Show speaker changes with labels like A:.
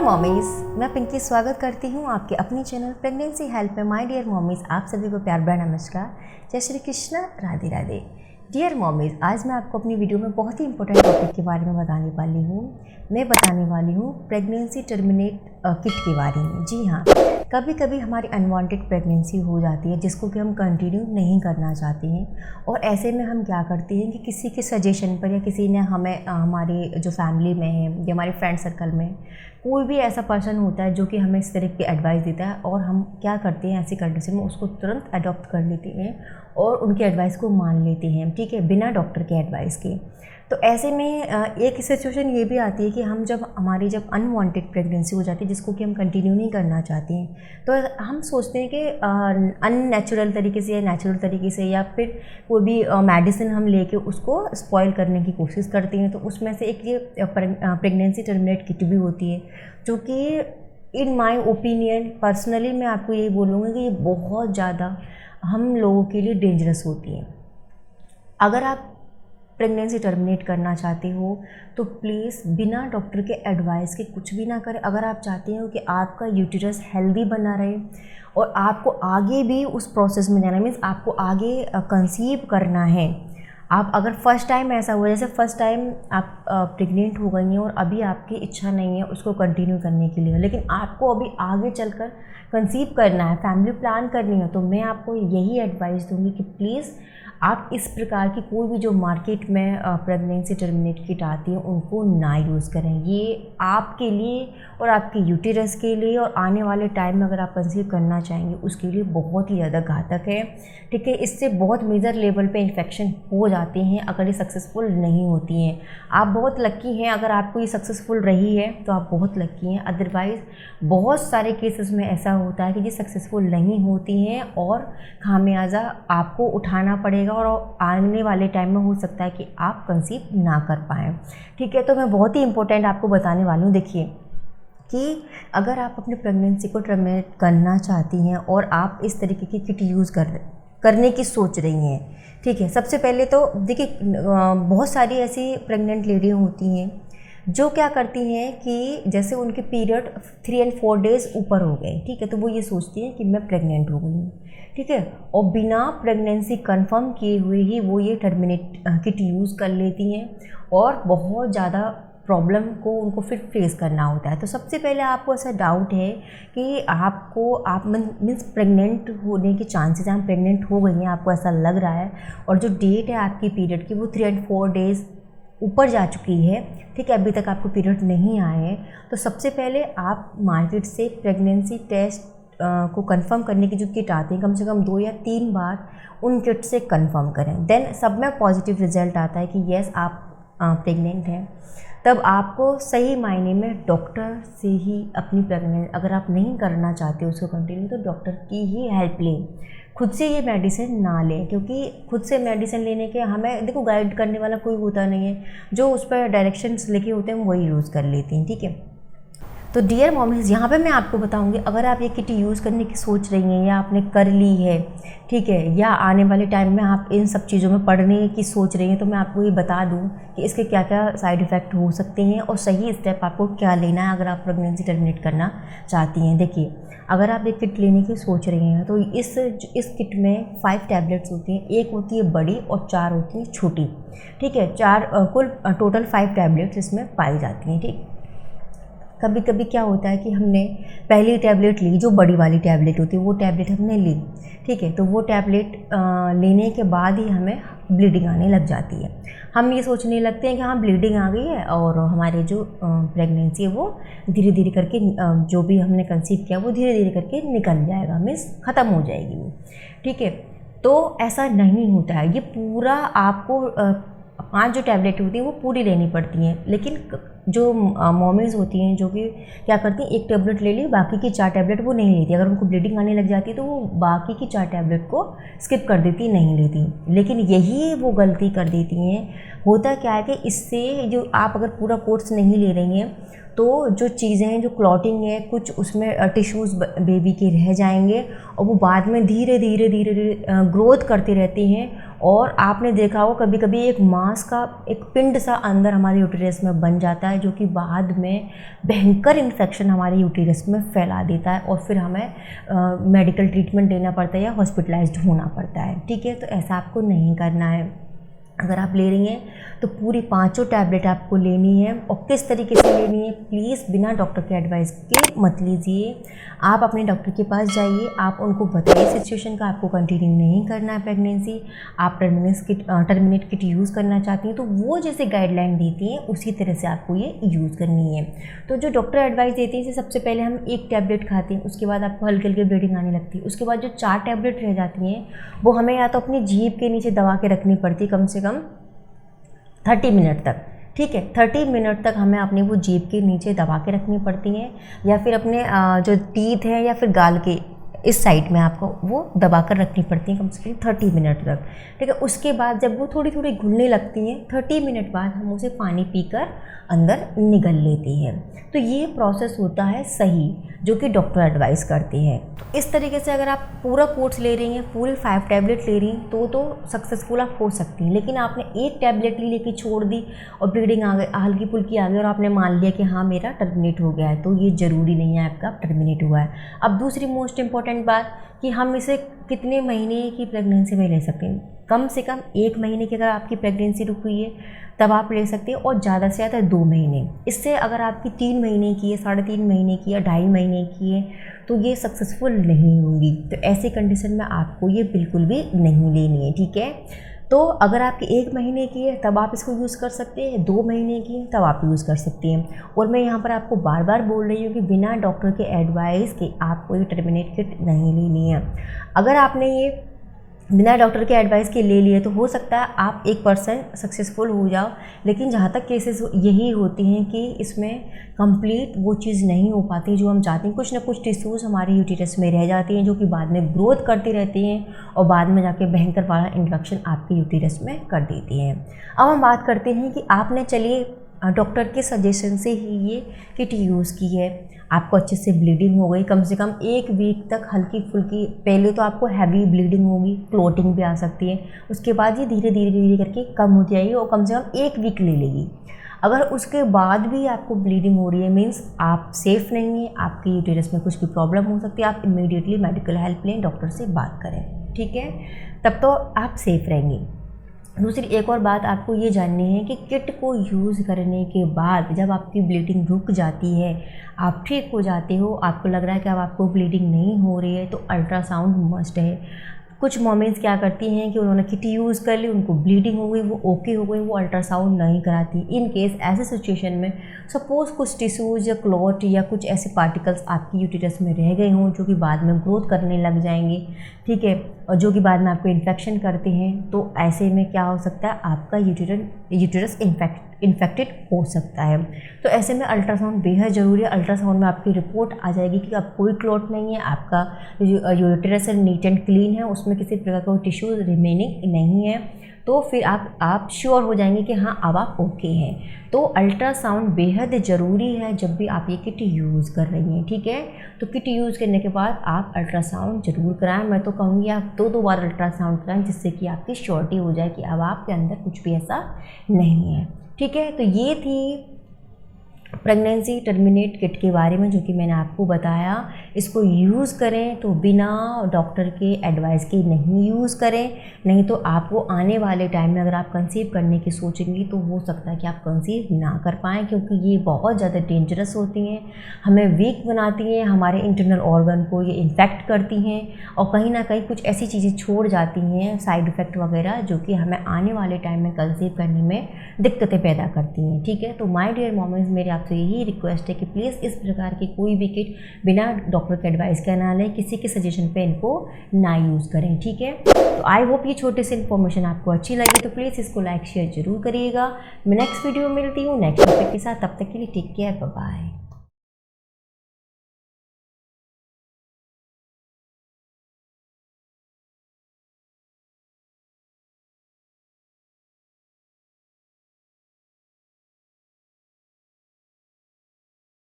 A: Mommies, मैं पिंकी स्वागत करती हूँ आपके अपने चैनल प्रेगनेंसी हेल्प में। माय डियर मॉमीज़, आप सभी को प्यार भरा नमस्कार, जय श्री कृष्ण, राधे राधे। डियर मॉमीज़, आज मैं आपको अपनी वीडियो में बहुत ही इंपॉर्टेंट टॉपिक के बारे में बताने वाली हूँ। मैं बताने वाली हूँ प्रेगनेंसी टर्मिनेट किट के बारे में। जी हाँ, कभी कभी हमारी अनवांटेड प्रेगनेंसी हो जाती है जिसको कि हम कंटिन्यू नहीं करना चाहते हैं, और ऐसे में हम क्या करते हैं कि किसी के सजेशन पर या किसी ने हमें हमारे जो फैमिली में है या हमारे फ्रेंड सर्कल में कोई भी ऐसा पर्सन होता है जो कि हमें इस तरह की एडवाइस देता है, और हम क्या करते हैं ऐसी कंडीशन में उसको तुरंत अडॉप्ट कर लेते हैं और उनकी एडवाइस को मान लेते हैं, ठीक है, बिना डॉक्टर के एडवाइस के। तो ऐसे में एक सिचुएशन ये भी आती है कि हम जब अनवांटेड प्रेगनेंसी हो जाती है जिसको कि हम कंटिन्यू नहीं करना चाहते हैं, तो हम सोचते हैं कि अननेचुरल तरीके से या नेचुरल तरीके से या फिर कोई भी मेडिसिन हम लेके उसको स्पॉइल करने की कोशिश करते हैं। तो उसमें से एक ये प्रेगनेंसी टर्मिनेट किट भी होती है, जो कि इन माय ओपिनियन पर्सनली मैं आपको यही बोलूँगी कि ये बहुत ज़्यादा हम लोगों के लिए डेंजरस होती है। अगर आप प्रेगनेंसी टर्मिनेट करना चाहते हो तो प्लीज़ बिना डॉक्टर के एडवाइस के कुछ भी ना करें। अगर आप चाहते हो कि आपका यूटेरस हेल्दी बना रहे और आपको आगे भी उस प्रोसेस में जाना, मीन्स आपको आगे कंसीव करना है। आप अगर फर्स्ट टाइम ऐसा हुआ, जैसे फर्स्ट टाइम आप प्रेग्नेंट हो गई हैं और अभी आपकी इच्छा नहीं है उसको कंटिन्यू करने के लिए, लेकिन आपको अभी आगे चलकर कंसीव करना है, फैमिली प्लान करनी है, तो मैं आपको यही एडवाइस दूंगी कि प्लीज़ आप इस प्रकार की कोई भी जो मार्केट में प्रेगनेंसी टर्मिनेट किट आती है उनको ना यूज़ करें। ये आपके लिए और आपके यूटेरस के लिए और आने वाले टाइम में अगर आप कंसीव करना चाहेंगे उसके लिए बहुत ही ज़्यादा घातक है, ठीक है। इससे बहुत मेजर लेवल पे इन्फेक्शन हो जाते हैं अगर ये सक्सेसफुल नहीं होती हैं। आप बहुत लक्की हैं अगर आपको ये सक्सेसफुल रही है तो आप बहुत लक्की हैं, अदरवाइज़ बहुत सारे केसेस में ऐसा होता है कि ये सक्सेसफुल नहीं होती हैं और खामियाजा आपको उठाना पड़ेगा और आने वाले टाइम में हो सकता है कि आप कंसीव ना कर पाएँ, ठीक है। तो मैं बहुत ही इंपॉर्टेंट आपको बताने वाली हूँ। देखिए कि अगर आप अपनी प्रेगनेंसी को टर्मिनेट करना चाहती हैं और आप इस तरीके की किट यूज़ करने की सोच रही हैं, ठीक है, सबसे पहले तो देखिए बहुत सारी ऐसी प्रेग्नेंट लेडियाँ होती हैं जो क्या करती हैं कि जैसे उनके पीरियड 3 और 4 डेज़ ऊपर हो गए, ठीक है, तो वो ये सोचती हैं कि मैं प्रेग्नेंट हो गई हूँ, ठीक है, और बिना प्रेगनेंसी कंफर्म किए हुए ही वो ये टर्मिनेट किट यूज़ कर लेती हैं और बहुत ज़्यादा प्रॉब्लम को उनको फिर फेस करना होता है। तो सबसे पहले आपको ऐसा डाउट है कि आप मीन्स प्रेग्नेंट होने के चांसेस हैं, आप प्रेग्नेंट हो गई हैं, आपको ऐसा लग रहा है और जो डेट है आपकी पीरियड की वो 3 और 4 डेज़ ऊपर जा चुकी है, ठीक है, अभी तक आपको पीरियड नहीं आए हैं। तो सबसे पहले आप मार्केट से प्रेगनेंसी टेस्ट को कंफर्म करने की जो किट आती है कम से कम 2 या 3 बार उन किट से कंफर्म करें। देन सब में पॉजिटिव रिजल्ट आता है कि येस आप प्रेग्नेंट हैं, तब आपको सही मायने में डॉक्टर से ही अपनी प्रेगनेंसी, अगर आप नहीं करना चाहते उसको कंटिन्यू, तो डॉक्टर की ही हेल्प लें। खुद से ये मेडिसिन ना लें, क्योंकि खुद से मेडिसिन लेने के हमें देखो गाइड करने वाला कोई होता नहीं है, जो उस पर डायरेक्शंस लिखे होते हैं वही यूज़ कर लेते हैं, ठीक है। तो डियर मॉमीज़, यहाँ पे मैं आपको बताऊँगी अगर आप ये किट यूज़ करने की सोच रही हैं या आपने कर ली है, ठीक है, या आने वाले टाइम में आप इन सब चीज़ों में पढ़ने की सोच रही हैं, तो मैं आपको ये बता दूँ कि इसके क्या क्या साइड इफ़ेक्ट हो सकते हैं और सही स्टेप आपको क्या लेना है अगर आप प्रेगनेंसी टर्मिनेट करना चाहती हैं। देखिए, अगर आप एक किट लेने की सोच रही हैं तो इस किट में 5 टैबलेट्स होती हैं, एक होती है बड़ी और 4 होती हैं छोटी, ठीक है, कुल टोटल 5 टैबलेट्स इसमें पाई जाती हैं, ठीक। कभी कभी क्या होता है कि हमने पहली टैबलेट ली, जो बड़ी वाली टैबलेट होती है वो टैबलेट हमने ली, ठीक है, तो वो टैबलेट लेने के बाद ही हमें ब्लीडिंग आने लग जाती है। हम ये सोचने लगते हैं कि हाँ ब्लीडिंग आ गई है और हमारे जो प्रेगनेंसी है वो धीरे धीरे करके जो भी हमने कंसीव किया वो धीरे धीरे करके निकल जाएगा, मीन्स ख़त्म हो जाएगी वो, ठीक है। तो ऐसा नहीं होता है, ये पूरा आपको 5 जो टैबलेट होती हैं वो पूरी लेनी पड़ती हैं। लेकिन जो मॉमीज़ होती हैं जो कि क्या करती हैं, एक टैबलेट ले ली, बाकी की 4 टैबलेट वो नहीं लेती। अगर उनको ब्लीडिंग आने लग जाती है तो वो बाकी की 4 टैबलेट को स्किप कर देती, नहीं लेती। लेकिन यही वो गलती कर देती हैं। होता क्या है कि इससे जो आप अगर पूरा कोर्स नहीं ले रही हैं तो जो चीज़ें हैं, जो क्लॉटिंग है, कुछ उसमें टिश्यूज़ बेबी के रह जाएंगे और वो बाद में धीरे धीरे धीरे ग्रोथ करती रहती हैं और आपने देखा हो कभी कभी एक मांस का एक पिंड सा अंदर हमारे यूटेरस में बन जाता है, जो कि बाद में भयंकर इन्फेक्शन हमारे यूटेरस में फैला देता है और फिर हमें मेडिकल ट्रीटमेंट लेना पड़ता है या हॉस्पिटलाइज्ड होना पड़ता है। ठीक है, तो ऐसा आपको नहीं करना है। अगर आप ले रही हैं तो पूरी 5 टैबलेट आपको लेनी है। और किस तरीके से लेनी है, प्लीज़ बिना डॉक्टर के एडवाइस के मत लीजिए। आप अपने डॉक्टर के पास जाइए, आप उनको बताइए सिचुएशन का, आपको कंटिन्यू नहीं करना है प्रेगनेंसी, आप टर्मिनेट किट यूज़ करना चाहती हैं तो वो जैसे गाइडलाइन देती हैं उसी तरह से आपको ये यूज़ करनी है। तो जो डॉक्टर एडवाइस देती है, सबसे पहले हम 1 टैबलेट खाते हैं, उसके बाद आपको हल्की हल्की ब्लीडिंग आने लगती है। उसके बाद जो 4 टैबलेट रह जाती हैं वो हमें या तो अपनी जीभ के नीचे दबा के रखनी पड़ती है कम से कम 30 मिनट तक। ठीक है, 30 मिनट तक हमें अपनी वो जीभ के नीचे दबा के रखनी पड़ती हैं, या फिर अपने जो टीथ है या फिर गाल के इस साइड में आपको वो दबा कर रखनी पड़ती है कम से कम 30 मिनट तक। ठीक है, उसके बाद जब वो थोड़ी थोड़ी घुलने लगती हैं 30 मिनट बाद हम उसे पानी पीकर अंदर निगल लेते हैं। तो ये प्रोसेस होता है सही, जो कि डॉक्टर एडवाइस करते हैं। तो इस तरीके से अगर आप पूरा कोर्स ले रही हैं, पूरे 5 टैबलेट ले रही हैं तो सक्सेसफुल आप हो सकती हैं। लेकिन आपने 1 टैबलेट ली, लेके छोड़ दी और ब्लीडिंग आ गई, हल्की फुल्की आ गई और आपने मान लिया कि हाँ मेरा टर्मिनेट हो गया है, तो ये ज़रूरी नहीं है आपका टर्मिनेट हुआ है। अब दूसरी मोस्ट इंपॉर्टेंट बात कि हम इसे कितने महीने की प्रेगनेंसी में ले सकते हैं। कम से कम 1 महीने की अगर आपकी प्रेगनेंसी रुक हुई है तब आप ले सकते हैं, और ज़्यादा से ज़्यादा 2 महीने। इससे अगर आपकी 3 महीने की है, 3.5 महीने की या 2.5 महीने की है तो ये सक्सेसफुल नहीं होंगी। तो ऐसी कंडीशन में आपको ये बिल्कुल भी नहीं लेनी है। ठीक है, तो अगर आपकी 1 महीने की है तब आप इसको यूज़ कर सकते हैं, 2 महीने की है तब आप यूज़ कर सकते हैं। और मैं यहाँ पर आपको बार बार बोल रही हूँ कि बिना डॉक्टर के एडवाइस के आपको ये टर्मिनेट किट नहीं लेनी है। अगर आपने ये बिना डॉक्टर के एडवाइस के ले लिए तो हो सकता है आप 1% सक्सेसफुल हो जाओ, लेकिन जहाँ तक केसेस यही होती हैं कि इसमें कंप्लीट वो चीज़ नहीं हो पाती जो हम चाहते हैं। कुछ ना कुछ टिश्यूज़ हमारे यूटेरस में रह जाती हैं जो कि बाद में ग्रोथ करती रहती हैं और बाद में जाके भयंकर वाला इन्फेक्शन आपके यूटेरस में कर देती हैं। अब हम बात करते हैं कि आपने चलिए डॉक्टर के सजेशन से ही ये किट यूज़ की है, आपको अच्छे से ब्लीडिंग हो गई, कम से कम 1 वीक तक हल्की फुल्की, पहले तो आपको हैवी ब्लीडिंग होगी, क्लोटिंग भी आ सकती है, उसके बाद ये धीरे धीरे करके कम हो जाएगी और कम से कम 1 वीक ले लेगी। अगर उसके बाद भी आपको ब्लीडिंग हो रही है, मीन्स आप सेफ़ नहीं है, आपके यूटेरस में कुछ भी प्रॉब्लम हो सकती है, आप इमीडिएटली मेडिकल हेल्प लें, डॉक्टर से बात करें। ठीक है, तब तो आप सेफ़ रहेंगी। दूसरी एक और बात आपको ये जाननी है कि किट को यूज़ करने के बाद जब आपकी ब्लीडिंग रुक जाती है, आप ठीक हो जाते हो, आपको लग रहा है कि अब आपको ब्लीडिंग नहीं हो रही है, तो अल्ट्रासाउंड मस्ट है। कुछ मोमेंट्स क्या करती हैं कि उन्होंने किट यूज़ कर ली, उनको ब्लीडिंग हो गई, वो ओके हो गई, वो अल्ट्रासाउंड नहीं कराती। इन केस ऐसे सिचुएशन में सपोज़ कुछ टिश्यूज़ या क्लॉट या कुछ ऐसे पार्टिकल्स आपकी यूटेरस में रह गए हों जो कि बाद में ग्रोथ करने लग जाएंगे, ठीक है, और जो कि बाद में आपको इन्फेक्शन करते हैं, तो ऐसे में क्या हो सकता है, आपका यूटेरस इन्फेक्टेड हो सकता है। तो ऐसे में अल्ट्रासाउंड बेहद ज़रूरी है। अल्ट्रासाउंड में आपकी रिपोर्ट आ जाएगी कि अब कोई क्लॉट नहीं है, आपका यूटेरस नीट एंड क्लीन है, उसमें किसी प्रकार का टिश्यूज रिमेनिंग नहीं है, तो फिर आप श्योर हो जाएंगे कि हाँ अब आप ओके हैं। तो अल्ट्रासाउंड बेहद ज़रूरी है जब भी आप ये किट यूज़ कर रही हैं। ठीक है, तो किट यूज़ करने के बाद आप अल्ट्रासाउंड ज़रूर कराएं। मैं तो कहूँगी आप 2 बार अल्ट्रासाउंड कराएं, जिससे कि आपकी श्योरिटी हो जाए कि अब आपके अंदर कुछ भी ऐसा नहीं है। ठीक है, तो ये थी प्रेगनेंसी टर्मिनेट किट के बारे में जो कि मैंने आपको बताया। इसको यूज़ करें तो बिना डॉक्टर के एडवाइस के नहीं यूज़ करें, नहीं तो आपको आने वाले टाइम में अगर आप कंसीव करने की सोचेंगी तो हो सकता है कि आप कंसीव ना कर पाएँ, क्योंकि ये बहुत ज़्यादा डेंजरस होती हैं, हमें वीक बनाती हैं, हमारे इंटरनल ऑर्गन को ये इन्फेक्ट करती हैं और कहीं ना कहीं कुछ ऐसी चीज़ें छोड़ जाती हैं, साइड इफ़ेक्ट वगैरह, जो कि हमें आने वाले टाइम में कंसीव करने में दिक्कतें पैदा करती हैं। ठीक है, तो माय डियर मॉमीज़, मेरे आपसे यही रिक्वेस्ट है कि प्लीज़ इस प्रकार की कोई भी किट बिना डॉक्टर के एडवाइस के ना लें, किसी के सजेशन पे इनको ना यूज़ करें। ठीक है, तो आई होप ये छोटी सी इन्फॉर्मेशन आपको अच्छी लगी, तो प्लीज़ इसको लाइक शेयर जरूर करिएगा। मैं नेक्स्ट वीडियो में मिलती हूँ नेक्स्ट टॉपिक के साथ, तब तक के लिए टेक केयर, बाय बाय।